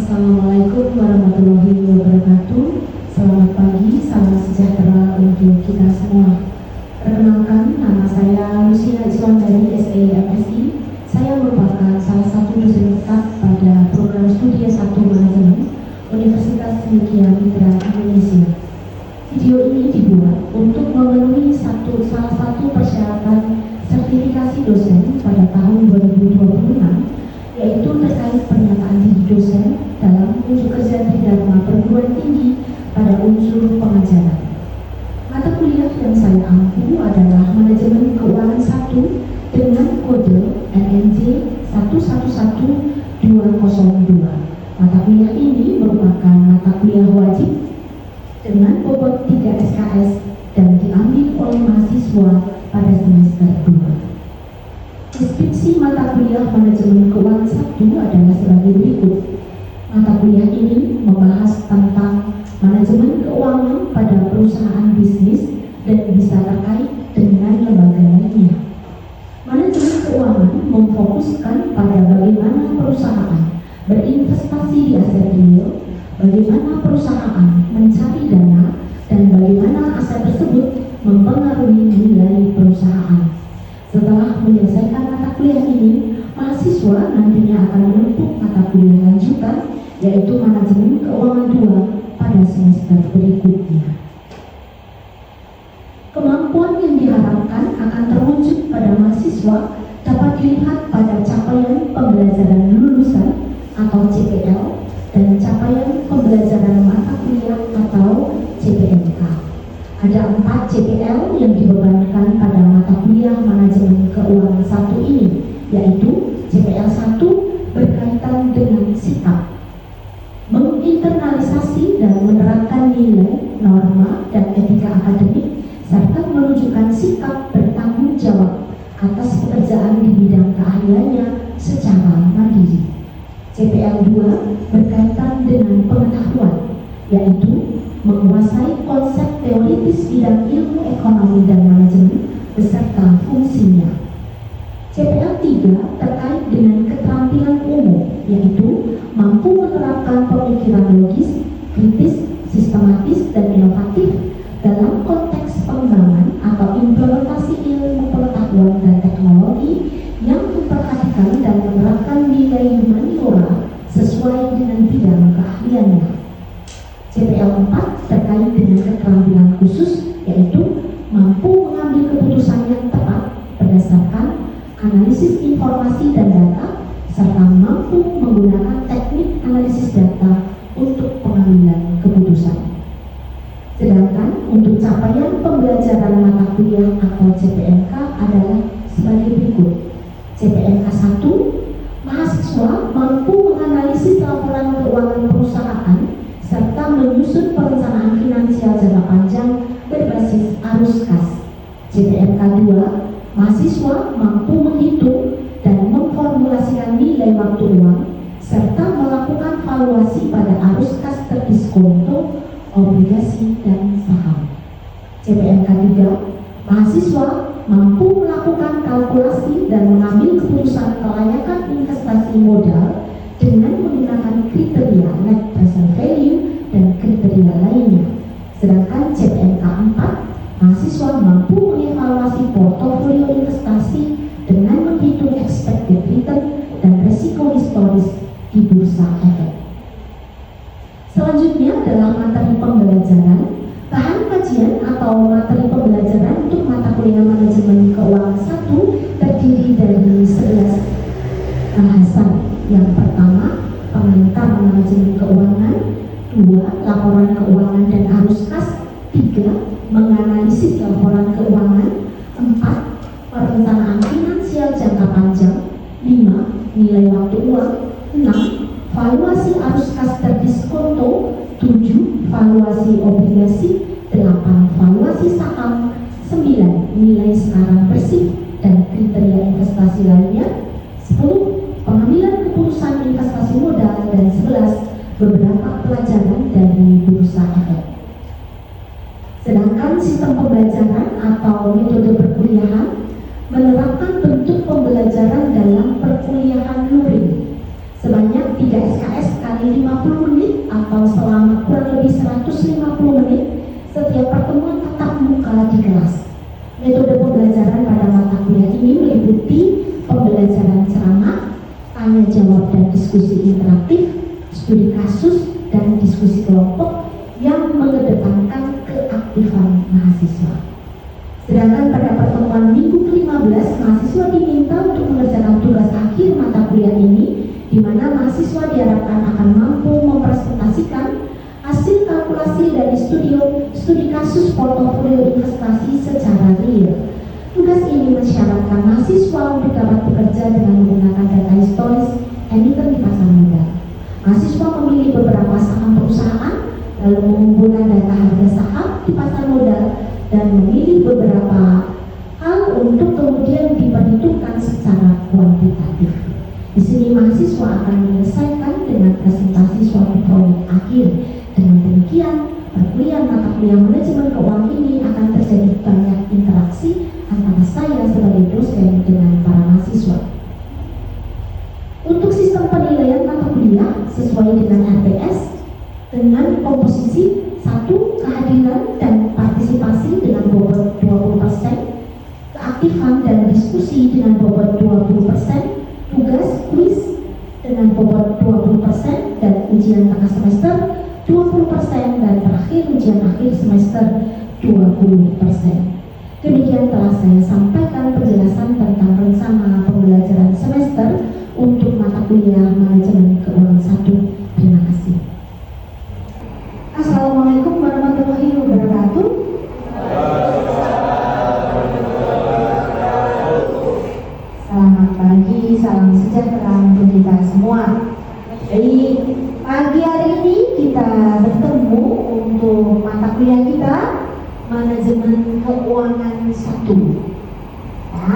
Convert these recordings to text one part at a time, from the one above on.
Assalamualaikum warahmatullahi wabarakatuh. Selamat pagi, salam sejahtera untuk kita semua. Perkenalkan, nama saya Lucia Iswandari, SEMSI. Saya merupakan salah satu dosen tetap pada program studi S1 Manajemen Universitas Cendekia Mitra Indonesia. Video ini dibuat untuk memenuhi salah satu persyaratan sertifikasi dosen pada tahun 2026, yaitu terkait pernyataan diri dosen dalam unjuk kerja Tridharma perguruan tinggi pada unsur pengajaran. Mata kuliah yang saya ampu adalah Manajemen Keuangan 1 dengan kode NNJ 111202. Mata kuliah ini merupakan mata kuliah wajib dengan bobot 3 SKS dan diambil oleh mahasiswa pada semester 2. Deskripsi mata kuliah Manajemen Keuangan 1 adalah sebagai berikut. Mata kuliah ini membahas tentang manajemen keuangan pada perusahaan bisnis dan bisa terkait dengan lembaga lainnya. Manajemen keuangan memfokuskan pada bagaimana perusahaan berinvestasi di aset real, bagaimana perusahaan mencari dana, dan bagaimana aset tersebut mempengaruhi nilai perusahaan. Setelah menyelesaikan mata kuliah ini, mahasiswa nantinya akan menempuh mata kuliah lanjutan, yaitu Manajemen Keuangan 2 pada semester berikutnya. Kemampuan yang diharapkan akan terwujud pada mahasiswa dapat dilihat pada capaian pembelajaran lulusan atau CPL dan capaian pembelajaran mata kuliah atau CPMK. Ada 4 CPL yang dibebankan pada mata kuliah Manajemen Keuangan 1 ini, yaitu CPL 1 berkaitan dengan sikap, menginternalisasi dan menerapkan nilai, norma, dan etika akademik, serta menunjukkan sikap bertanggung jawab atas pekerjaan di bidang keahliannya secara mandiri. CPL 2 berkaitan dengan pengetahuan, yaitu menguasai konsep teoritis bidang ilmu ekonomi dan manajemen beserta fungsinya. CPL 3 terkait dengan keterampilan umum, yaitu mampu menerapkan pemikiran logis, kritis, sistematis, dan inovatif dalam konteks pengembangan atau implementasi ilmu pengetahuan dan teknologi yang memperhatikan dan menerapkan nilai humaniora sesuai dengan bidang keahliannya. CPL 4 terkait dengan keterampilan khusus, yaitu mampu mengambil keputusan yang tepat berdasarkan analisis informasi dan data, serta mampu menggunakan teknik analisis data untuk pengambilan keputusan. Sedangkan untuk capaian pembelajaran mata kuliah atau CPMK adalah sebagai berikut. CPMK 1, mahasiswa mampu menganalisis laporan keuangan perusahaan serta menyusun perencanaan finansial jangka panjang berbasis arus kas. CPMK 2, mahasiswa mampu menghitung dan memformulasikan nilai waktu uang serta melakukan valuasi pada arus kas terdiskonto, obligasi, dan saham. CPMK 3, mahasiswa mampu melakukan kalkulasi dan mengambil keputusan kelayakan investasi modal dengan menggunakan kriteria net present value dan kriteria lainnya. Sedangkan CPMK 4, mahasiswa mampu mengevaluasi portofolio investasi dengan menghitung expected return dan risiko historis di bursa efek. Selanjutnya adalah materi pembelajaran. Bahan kajian atau materi pembelajaran untuk mata kuliah Manajemen Keuangan 1 terdiri dari 11 bahasan. Yang pertama, pengantar manajemen keuangan. 2, laporan keuangan dan arus kas. 3, menganalisis laporan keuangan. 4, perencanaan finansial jangka panjang. 5, nilai waktu uang. 6, valuasi arus kas terdiskonto. 7, valuasi obligasi. 8, valuasi saham. 9, nilai sekarang bersih dan kriteria investasi lainnya. 10, pengambilan keputusan investasi modal. Dan 11, beberapa pelajaran dari bursa efek. Sedangkan sistem pembelajaran atau metode perkuliahan menerapkan bentuk pembelajaran dalam perkuliahan luring sebanyak 3 SKS kali kali 50 menit atau selama kurang lebih 150 menit setiap pertemuan tatap muka di kelas. Metode pembelajaran pada mata kuliah ini meliputi pembelajaran ceramah, tanya jawab dan diskusi interaktif, studi kasus, dan diskusi kelompok yang mengedepankan keaktifan mahasiswa. Sedangkan pada pertemuan minggu ke-15, mahasiswa diminta untuk mengerjakan tugas akhir mata kuliah ini, di mana mahasiswa diharapkan akan mampu mempresentasikan hasil kalkulasi dari studi kasus portofolio investasi secara real. Tugas ini mensyaratkan mahasiswa untuk dapat bekerja dengan menggunakan data historis emiten di pasar modal. Mahasiswa memilih beberapa saham perusahaan, lalu mengumpulkan data harga saham di pasar modal dan memilih beberapa hal untuk kemudian diperhitungkan secara kuantitatif. Di sini mahasiswa akan menyelesaikan dengan presentasi suatu proyek akhir. Dengan demikian, perkuliahan mata kuliah manajemen keuangan ini akan terjadi banyak interaksi antara saya sebagai dosen dengan para mahasiswa. Untuk sistem penilaian mata kuliah sesuai dengan RPS dengan komposisi 1. Kehadiran dan partisipasi dengan bobot 20%, keaktifan dan diskusi dengan bobot 20%, tugas kuis dengan bobot 20%, dan ujian tengah semester 20%, dan terakhir ujian akhir semester 20%. Demikian telah saya sampaikan penjelasan tentang rencana pembelajaran semester untuk mata kuliah manajemen keuangan 1. Terima kasih. Assalamualaikum warahmatullahi wabarakatuh. Selamat pagi, salam sejahtera untuk kita semua. Jadi pagi hari ini kita bertemu untuk mata kuliah kita manajemen keuangan 1. Ya,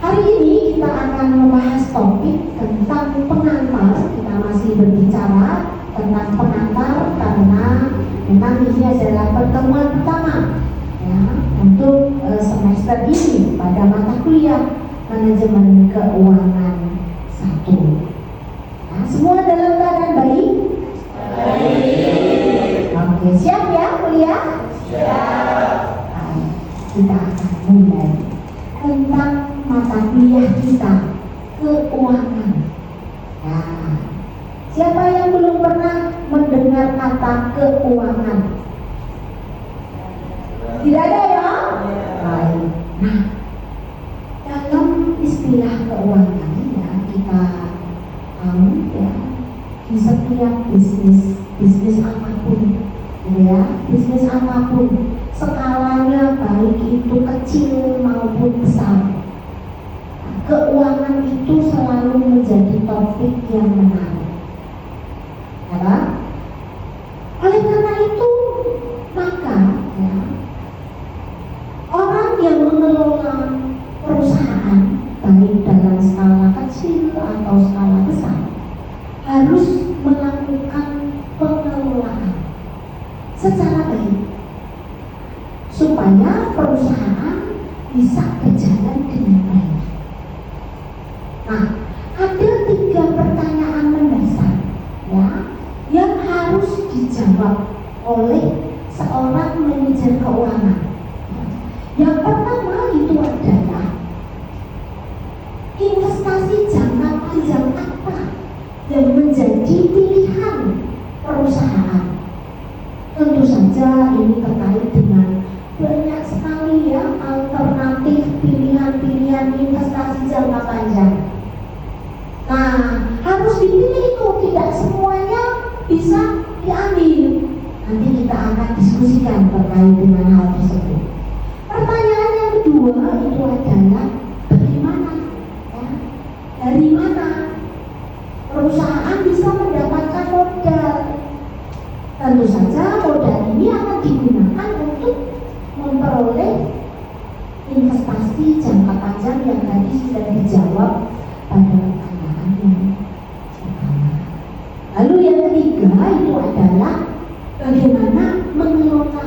hari ini kita akan membahas topik tentang pengantar. Kita masih berbicara tentang pengantar karena memang ini adalah pertemuan pertama ya, untuk semester ini pada mata kuliah manajemen keuangan 1. Nah, semua dalam keadaan baik? Baik. Oke, siap ya kuliah? Siap. Nah, kita akan mulai tentang mata kuliah kita keuangan. Nah, siapa yang belum pernah mendengar kata keuangan? Tidak ada ya? Baik. Nah, dalam istilah keuangan ya kita tahu ya di setiap bisnis apapun ya, bisnis apapun skalanya baik itu kecil maupun besar, keuangan itu selalu menjadi topik yang menarik. Ya, oleh karena itu maka ya, orang yang mengelola perusahaan baik dalam skala kecil atau skala besar harus melakukan pengelolaan secara baik supaya perusahaan bisa berjalan dengan baik. Nah, ada 3 pertanyaan mendasar ya yang harus dijawab oleh seorang manajer keuangan. Yang pertama itu adalah investasi jangka panjang apa yang menjadi pilihan perusahaan. Tentu saja ini terkait dengan banyak sekali ya alternatif pilihan-pilihan investasi jangka panjang. Nah, harus dipilih itu, tidak semuanya bisa diambil. Nanti kita akan diskusikan terkait dengan hal tersebut. Pertanyaan yang kedua itu adalah bagaimana ya, dari mana perusahaan bisa mendapatkan modal. Tentu saja modal ini akan digunakan untuk memperoleh investasi jangka panjang yang tadi sudah dijawab pada pertanyaan yang pertama. Lalu yang ketiga itu adalah bagaimana mengelola,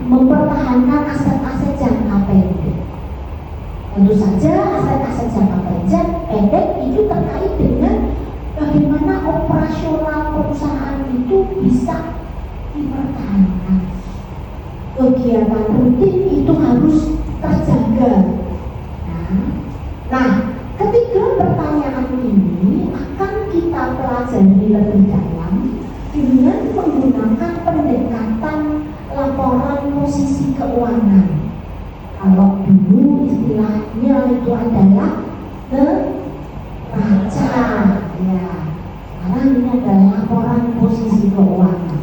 mempertahankan aset-aset jangka pendek. Tentu saja aset-aset jangka pendek itu terkait dengan bagaimana operasional kegiatan rutin itu harus terjaga. Nah, ketiga pertanyaan ini akan kita pelajari lebih dalam dengan menggunakan pendekatan laporan posisi keuangan. Kalau dulu istilahnya itu adalah neraca, ya. Sekarang ini adalah laporan posisi keuangan.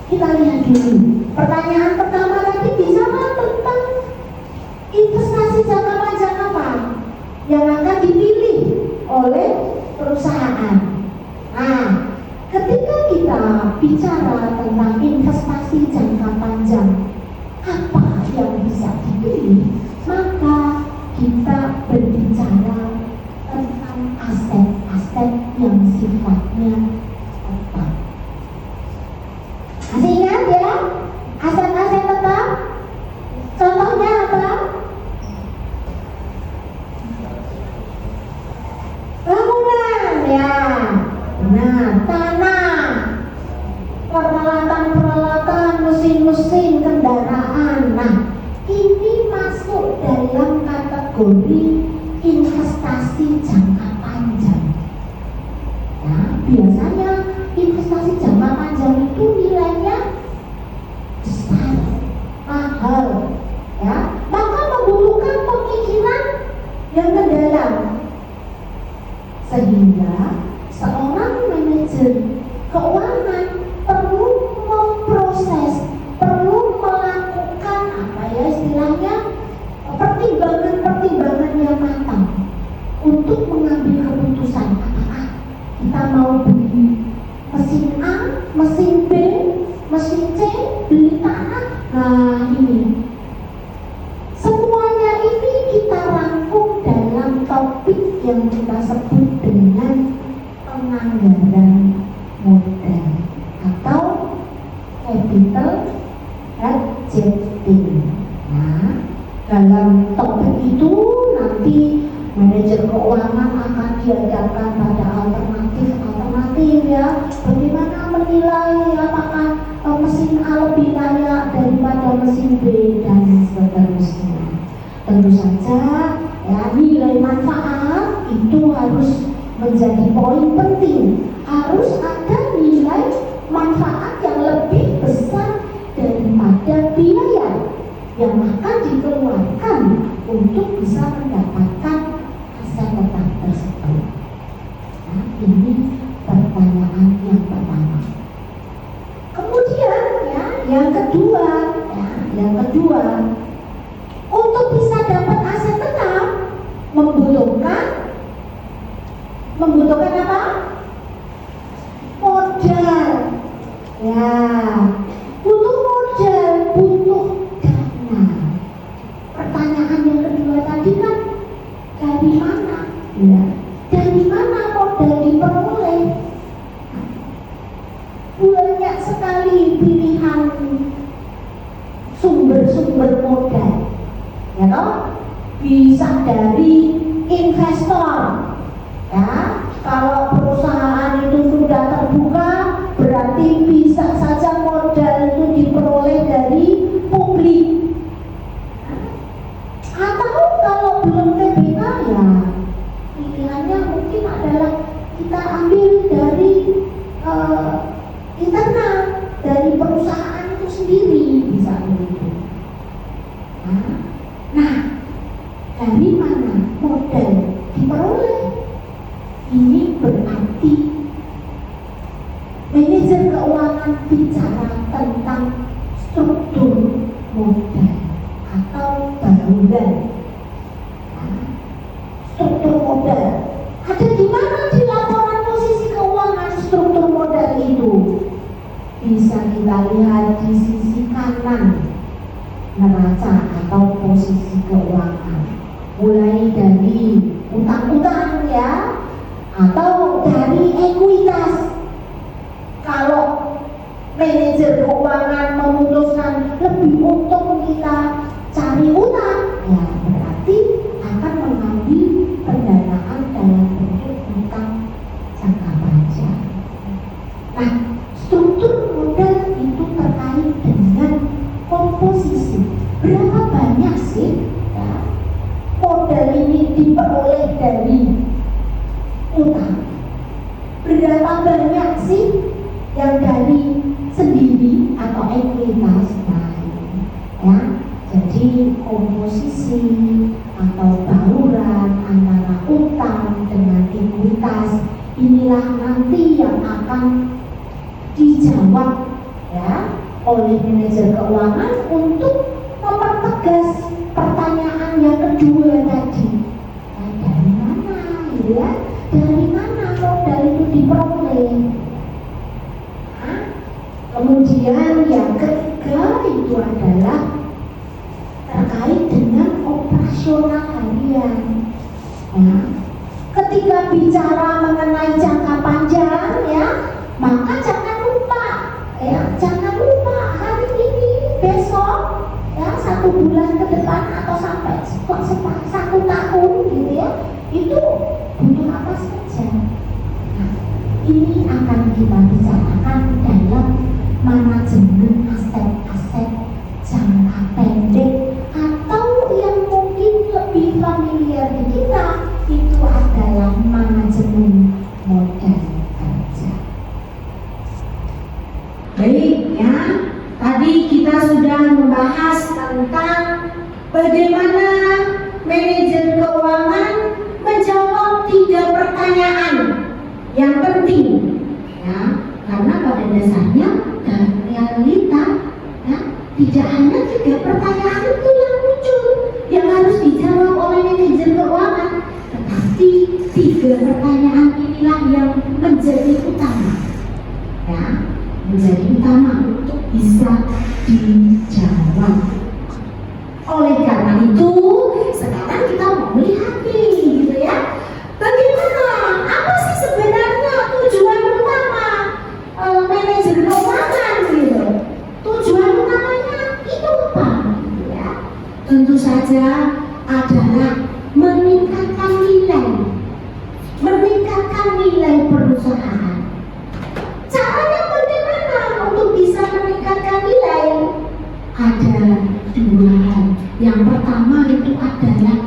Kita lihat dulu. Pertanyaan pertama tadi bicara tentang investasi jangka panjang apa yang akan dipilih oleh perusahaan. Nah, ketika kita bicara tentang investasi jangka panjang, apa yang bisa dipilih, maka kita berbicara tentang aset-aset yang sifatnya tetap. Masih ingat ya? Aset-aset tetap? Contohnya apa? Bangunan, ya. Nah, tanah, peralatan-peralatan, mesin-mesin, kendaraan. Nah, ini masuk dalam kategori investasi jangka panjang. Nah, biasanya investasi jangka panjang itu nilainya besar, mahal, ya. Maka membutuhkan pemikiran yang mendalam, sehingga seorang manajer keuangan perlu memproses, perlu melakukan apa ya istilahnya, pertimbangan-pertimbangan yang matang untuk mengambil keputusan apakah kita mau beli mesin A, mesin B, mesin C, beli tanah. Nah, ini semuanya ini kita rangkum dalam topik yang kita sebut dengan penganggaran modal atau capital budgeting. Nah, dalam topik itu nanti manajer keuangan akan dihadapkan pada alternatif ya, bagaimana menilai apakah mesin A lebih layak daripada mesin B dan seterusnya. Tentu saja ya, nilai manfaat itu harus menjadi poin penting. Harus ada nilai manfaat yang lebih besar daripada biaya yang akan dikeluarkan untuk bisa mendapatkan aset tetap tersebut. Nah, ini pertanyaan yang pertama. Kemudian ya, yang kedua, untuk bisa dapat aset tetap membutuhkan apa? Modal. Ya, butuh modal, butuh dana. Pertanyaan yang kedua tadi kan dari mana? Ya, dari mana modal diperoleh? Banyak sekali pilihan sumber-sumber modal, ya toh? Bisa dari investor, ya. Kalau perusahaan itu sudah terbuka, berarti bisa saja modal itu diperoleh dari publik. Atau kalau belum TBK, ya pilihannya mungkin adalah kita ambil dari internal, dari perusahaan itu sendiri, bisa begitu. Nah, dari mana modal diperoleh? Ini berarti manajer keuangan bicara tentang struktur modal atau bangunan. Struktur modal ada di mana di laporan posisi keuangan struktur modal itu? Bisa kita lihat di sisi kanan neraca atau posisi keuangan, mulai dari utang-utang ya, atau dari ekuitas. Kalau manajer keuangan memutuskan lebih untung kita cari utang, ya berarti akan mengambil pendanaan dalam bentuk utang jangka panjang. Nah, struktur modal itu terkait dengan komposisi. Berapa banyak sih ya, modal ini diperoleh dari utang? Berapa banyak sih yang dari sendiri atau ekuitas? Nah, ya, jadi komposisi atau bauran antara utang dengan ekuitas inilah nanti yang akan dijawab ya oleh manajer keuangan untuk mempertegas pertanyaan yang kedua tadi. Nah, dari mana gitu ya? Dari mana modal itu diperoleh? Nah, kemudian yang ketiga itu adalah terkait dengan operasional harian. Nah, ketika bicara mengenai jangka panjang ya, maka jangan lupa hari ini, besok, ya 1 bulan ke depan atau sampai 1 tahun gitu ya, itu butuh apa saja. Nah, ini akan kita bicarakan dalam manajemen aset-aset jangka pendek atau yang mungkin lebih familiar di kita itu adalah manajemen modal kerja. Baik ya, tadi kita sudah membahas tentang bagaimana manajer keuangan menjawab 3 pertanyaan yang penting ya, karena pada dasarnya dalam realita ya, tidak hanya 3 pertanyaan itu yang muncul yang harus dijawab oleh manajer keuangan, tetapi 3 pertanyaan inilah yang menjadi utama ya, menjadi utama untuk bisa dijawab. Oleh karena itu, sekarang kita mau melihat nih, gitu ya, bagaimana, apa sih sebenarnya tujuan utama manajer keuangan gitu? Tujuan utamanya itu apa? Gitu ya. Tentu saja adalah meningkatkan nilai perusahaan. Caranya bagaimana untuk bisa meningkatkan nilai? Ada 2 hal. Yang pertama itu adalah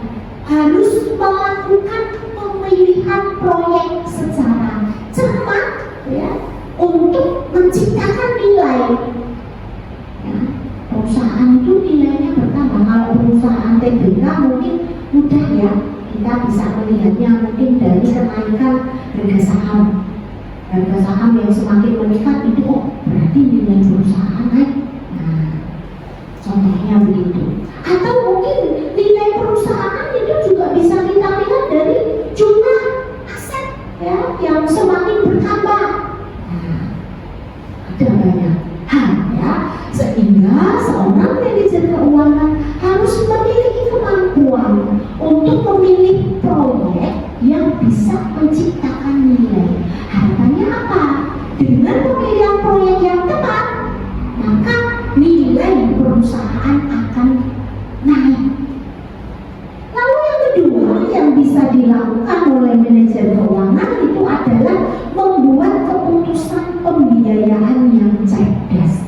harus melakukan pemilihan proyek secara cermat ya, untuk menciptakan nilai. Ya, perusahaan itu nilainya bertambah. Kalau perusahaan TBK mungkin mudah ya, kita bisa melihatnya mungkin dari kenaikan harga saham. Harga saham yang semakin meningkat itu berarti nilai perusahaan naik. Nah, contohnya begitu. Atau mungkin nilai perusahaan itu juga bisa kita lihat dari jumlah aset ya, yang semakin bertambah. Nah, ada banyak hal ya, sehingga seorang manajer keuangan harus memiliki kemampuan untuk memilih proyek yang bisa menciptakan nilai. Harapannya apa? Dengan pemilihan proyek yang tepat, maka nilai perusahaan akan naik. Lalu yang kedua yang bisa dilakukan oleh manajer keuangan itu adalah membuat keputusan pembiayaan yang cerdas.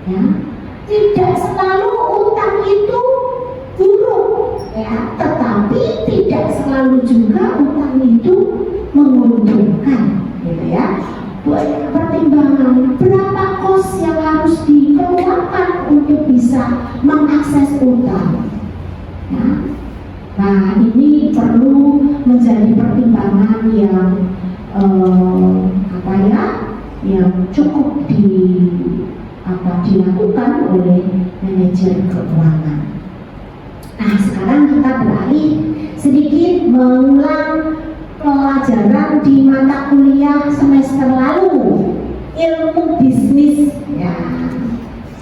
Ya, tidak selalu utang itu buruk, ya, tetapi tidak selalu juga utang itu menguntungkan, gitu ya. Buat pertimbangan berapa kos yang harus dikeluarkan untuk bisa mengakses utang. Ya. Nah, ini perlu menjadi pertimbangan yang yang cukup dilakukan oleh manajer keuangan. Nah, sekarang kita beralih sedikit mengulang pelajaran di mata kuliah semester lalu, ilmu bisnis ya.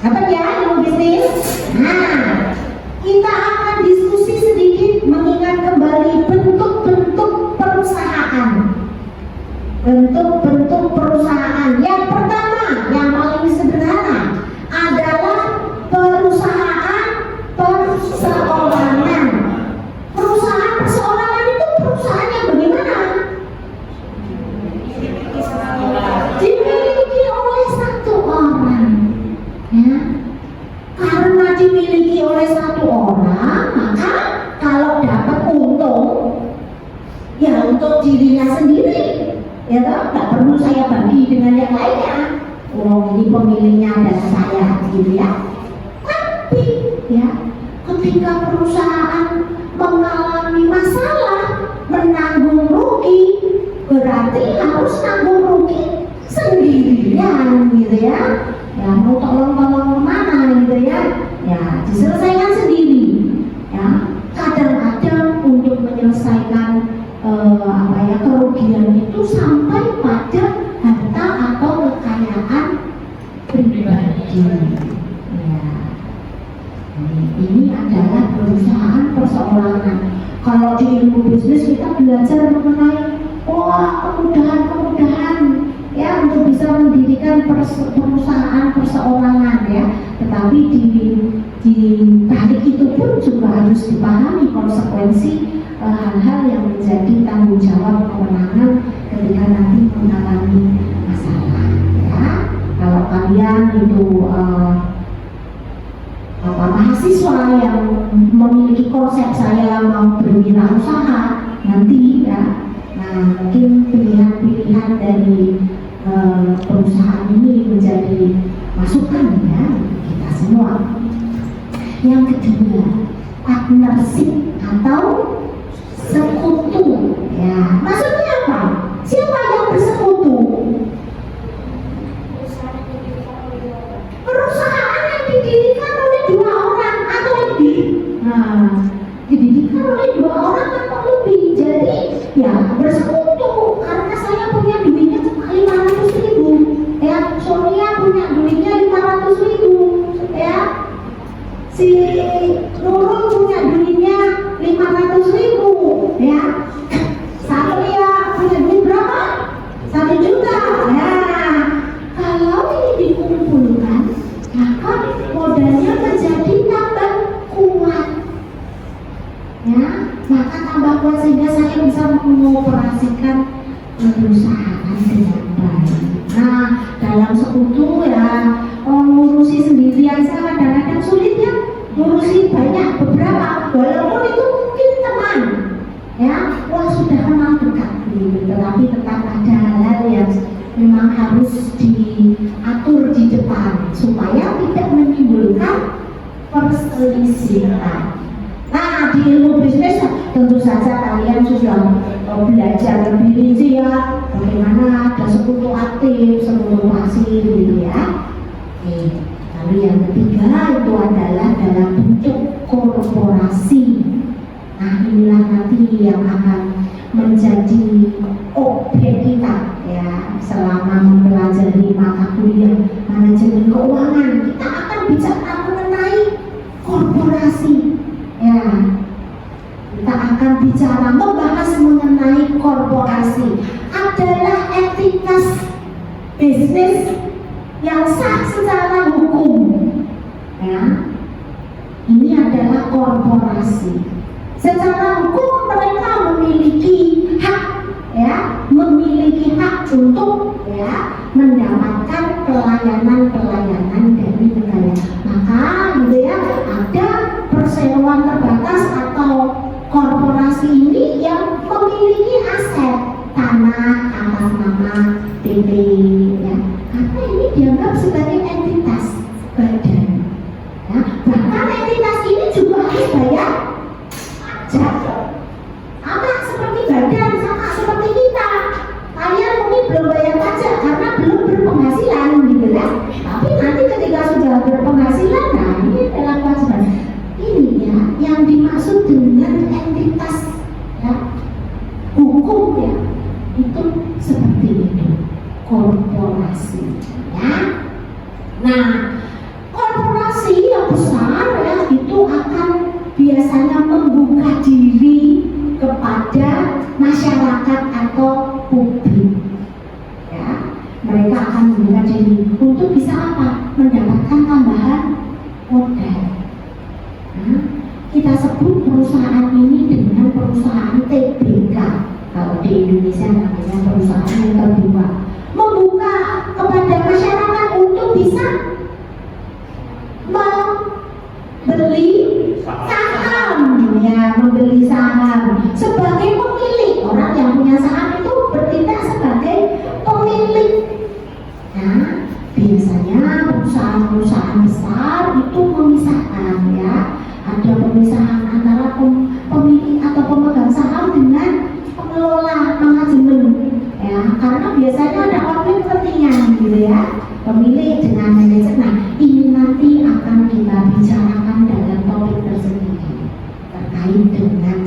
Apa ya ilmu bisnis? Nah, kita akan diskusi sedikit mengingat kembali bentuk-bentuk perusahaan. Bentuk-bentuk perusahaan. Yang pertama, yang paling sederhana adalah perusahaan perseorangan. Perusahaan perseorangan itu perusahaan yang bagaimana? Dimiliki oleh 1 orang. Ya. dimiliki oleh satu orang, maka kalau dapat untung, ya untuk dirinya sendiri, ya kan? Nggak perlu saya bagi dengan yang lainnya. Oh, ini pemiliknya adalah saya, gitu ya. Tapi, ya, ketika perusahaan mengalami masalah, menanggung rugi, berarti harus nanggung rugi sendirian, gitu ya. Ya, mau tolong-tolong kemana, gitu ya. Ya, diselesaikan sendiri. Ya, kadang-kadang untuk menyelesaikan kerugian itu sampai pada harta atau kekayaan pribadi. Ya. Ini adalah perusahaan perseorangan. Kalau di ilmu bisnis kita belajar mengenai kemudahan ya untuk bisa mendirikan perusahaan perseorangan ya. Tetapi di balik itu pun juga harus dipahami konsekuensi hal-hal yang menjadi tanggung jawab kewenangan ketika nanti mengalami masalah ya. Kalau kalian itu mahasiswa yang memiliki konsep saya mau berwirausaha nanti ya, nah mungkin pilihan-pilihan dari perusahaan ini menjadi masukan ya kita semua. Yang kedua, partnership atau sekutu ya. Maksudnya apa? Siapa yang bersekutu? Perusahaan yang didirikan oleh 2 orang atau lebih. Nah, didirikan oleh 2 orang atau lebih. Jadi ya bersekutu karena saya punya duitnya cuma 500.000 ya, Sonia punya duitnya 500.000 ya, si Nurul punya duitnya 500.000 ya, Satria punya duit berapa? 1 juta. Nah, kalau ini dikumpulkan maka modalnya menjadi tambah kuat ya, maka tambah kuat sehingga saya bisa mengoperasikan perusahaan dengan baik. Nah, dalam sekutu ya ngurusi sendirian saya kadang-kadang sulit ya, ngurusi banyak beberapa walaupun itu mungkin teman ya, sudah kenal dekat gitu, tetapi tetap ada hal-hal yang memang harus diatur di depan supaya tidak menimbulkan perselisihan. Nah, di ilmu bisnis tentu saja kalian sudah belajar lebih rinci ya, bagaimana ada sekutu aktif, sekutu pasif gitu ya. Oke, lalu yang ketiga itu adalah dalam bentuk korporasi. Nah, inilah nanti yang akan menjadi objek kita ya selama mempelajari mata kuliah manajemen keuangan. Kita akan bicara mengenai korporasi ya. Kita akan bicara membahas mengenai korporasi adalah entitas bisnis yang sah secara hukum ya. Ini adalah korporasi. Secara hukum mereka memiliki hak ya, memiliki hak untuk ya mendapatkan pelayanan dari negara. Maka gitu ya, ada perseroan terbatas atau korporasi ini yang memiliki aset tanah atas nama PT ya, karena ini dianggap sebagai entitas badan ya. Bahkan entitas ini juga harus bayar sama seperti badan, sama seperti kita. Kalian mungkin belum bayar pajak karena belum berpenghasilan gitu ya. Tapi nanti ketika sudah berpenghasilan, nah ini adalah kewajiban. Ini ya yang dimaksud dengan entitas ya hukum ya, itu seperti itu korporasi ya. Nah, korporasi yang besar ya itu akan biasanya membuka diri kepada masyarakat atau publik ya. Mereka akan membuka diri untuk bisa apa? Mendapatkan tambahan modal. Nah, kita sebut perusahaan ini dengan perusahaan TBK. Kalau di Indonesia namanya perusahaan yang terbuka, membuka kepada masyarakat untuk bisa beli saham, ya membeli saham sebagai pemilik. Orang yang punya saham itu bertindak sebagai pemilik. Nah, biasanya perusahaan-perusahaan besar itu memisahkan, ya, ada pemisahan antara pemilik atau pemegang saham dengan pengelola manajemen, ya, karena biasanya ada konflik kepentingan gitu ya, pemilik dengan manajer. Nah, ini nanti akan kita bicarakan dalam topik tersendiri terkait dengan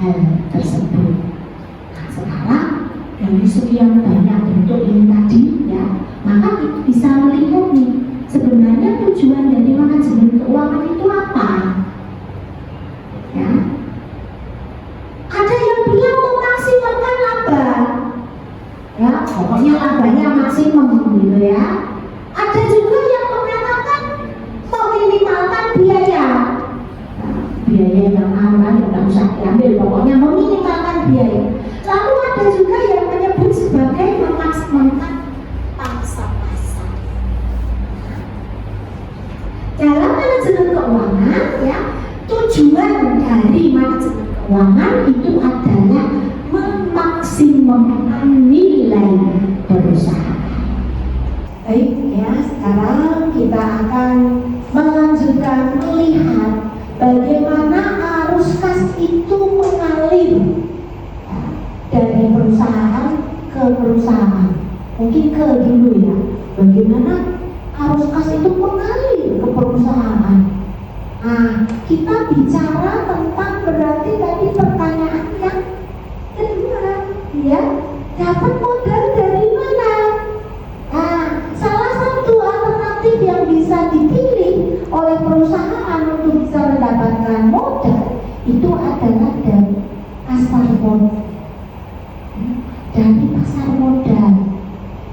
hal tersebut. Nah, sekarang dari sekian banyak bentuk ini tadi, ya, maka kita bisa melihat nih sebenarnya tujuan dari manajemen keuangan itu apa, ya. Ada yang bilang memaksimalkan laba, ya, pokoknya labanya maksimum gitu ya. Ada juga yang mengatakan meminimalkan biaya. Nah, biaya yang aman tidak usah diambil, pokoknya meminimalkan biaya. Lalu ada juga yang menyebut sebagai memaksimalkan pangsa pasar. Dalam manajemen keuangan, ya, tujuan dari manajemen keuangan itu adalah memaksimumkan nilai perusahaan. Baik, ya, sekarang kita akan melanjutkan melihat bagaimana arus kas itu mengalir, ya, dari perusahaan ke perusahaan. Mungkin ke dulu ya, bagaimana arus kas itu mengalir ke perusahaan. Nah, kita bicara tentang berarti tadi pertanyaan yang kedua, ya, dapat modal dari mana? Nah, salah satu alternatif yang bisa dipilih oleh perusahaan untuk bisa mendapatkan modal itu adalah dari pasar modal. Dari pasar modal.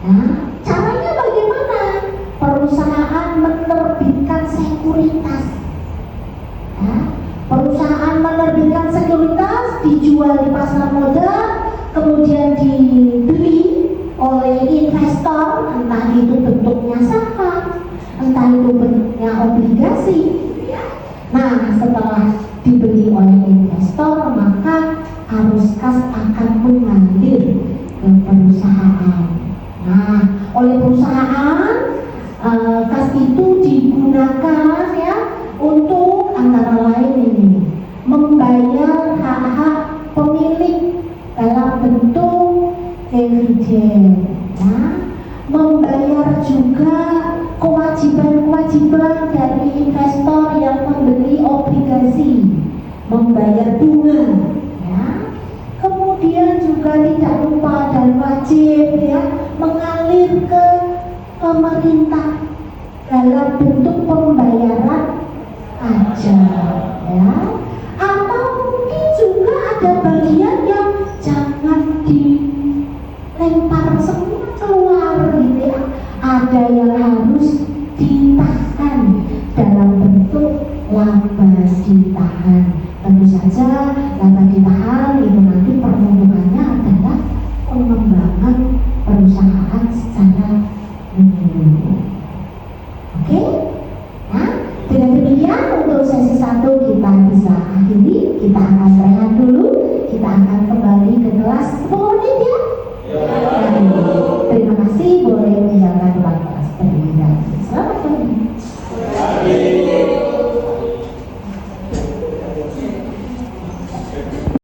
Nah, caranya bagaimana? Perusahaan menerbitkan sekuritas. Ya, perusahaan menerbitkan sekuritas dijual di pasar modal, kemudian dibeli oleh investor, entah itu bentuknya saham, entah itu bentuknya obligasi. Nah, setelah dibeli oleh investor, maka arus kas akan mengalir ke perusahaan. Nah, oleh perusahaan kas itu digunakan, ya, untuk antara lain ini membayar hak-hak pemilik dalam bentuk dividen, ya, membayar juga kewajiban-kewajiban dari investor yang membeli obligasi, membayar bunga, ya, kemudian juga tidak lupa dan wajib, ya, mengalir ke pemerintah dalam bentuk pembayaran pajak, ya, atau mungkin juga ada bagian yang jangan dilempar semua keluar gitu ya, ada yang harus ditahan dalam bentuk laba ditahan. Tentu saja laba ditahan itu nanti peruntukannya adalah pengembangan perusahaan secara menyeluruh. Oke? Nah, dengan demikian untuk sesi 1 kita bisa akhiri. Kita akan rehat dulu. Kita akan kembali ke kelas 10 menit ya.